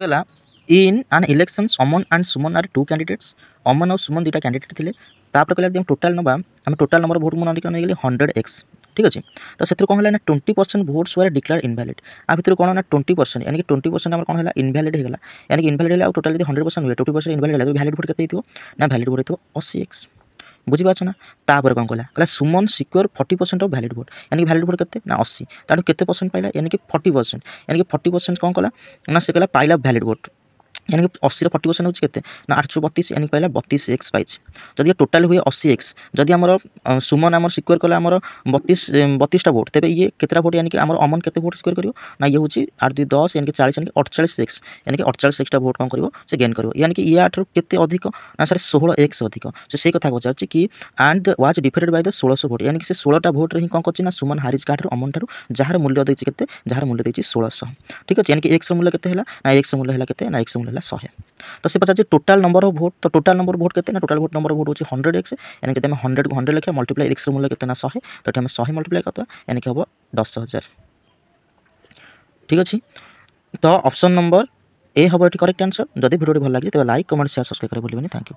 गला in an election Aman and Suman are two candidates Aman और सुमन दुटा कैंडिडेट थे तापर कहला टोटाल नवा आम टोटाल नंबर भोट मुझे नहीं 100x ठीक अच्छे तो से कौन है ना 20% भोट्स वर डिक्लेयर इनवैलिड आ भर कौन ना 20% यानी कि 20% कौन है इनवैलिड होगा यानी कि इनवैलिड है टोटाल 100% हुए 20% इनवैलिड है वैलिड भोट के ना वैलिड भोट हो 80x बुझीपार ना तापर कौन कहला सुमन सिक्योर 40% ऑफ वैलिड भोट यानी कि वैलिड भोट के ना 80 ताठू केते परसेंट पाइला यानी कि 40% यानी कि 40% कौन कला ना से कहला पाइला वैलिड भोट यानी कि 80 40% होची केते ना 832 यानी पाइला 32x पाइछ जदि टोटाल हुए 80x जदि हमर सुमन हमर सिक्योर कला हमर 32 टा वोट तेबे ये केतरा वोट यानी कि हमर अमन केते वोट सिक्योर करियो ना ये होची 8 2 10 यानी कि 40 यानी कि 48x यानी कि 48x टा वोट कोन करियो से गेन करियो यानी कि ये 8 रु केते अधिक ना सर 16x अधिक से कथा पचारछि कि and was defeated by the 1600 vote यानी कि से 16 टा वोट रे ही कोन करछि ना सुमन हारिज काठर अमन थारु जहार मूल्य देछि केते जहार मूल्य देछि 1600 ठीक अछि यानी कि x र मूल्य केते हला ना x र मूल्य हला केते ना x र मूल्य 100 तो से पचार टोटाल नंबर ऑफ वोट तो टोटाल नंबर वोट केते ना टोटाल वोट नंबर वोट होची 100x यानी कि हम 100 को 100 लिखा मल्टीप्लाई x मूल्य केते ना 100 तो हम 100 मल्टीप्लाई करता यानी कि हम 10,000 ठीक अछि तो ऑप्शन नंबर ए हम करेक्ट आंसर जदि वीडियो भल लगे तो लाइक कमेंट शेयर सब्सक्राइब करे भूलिबनी थैंक यू।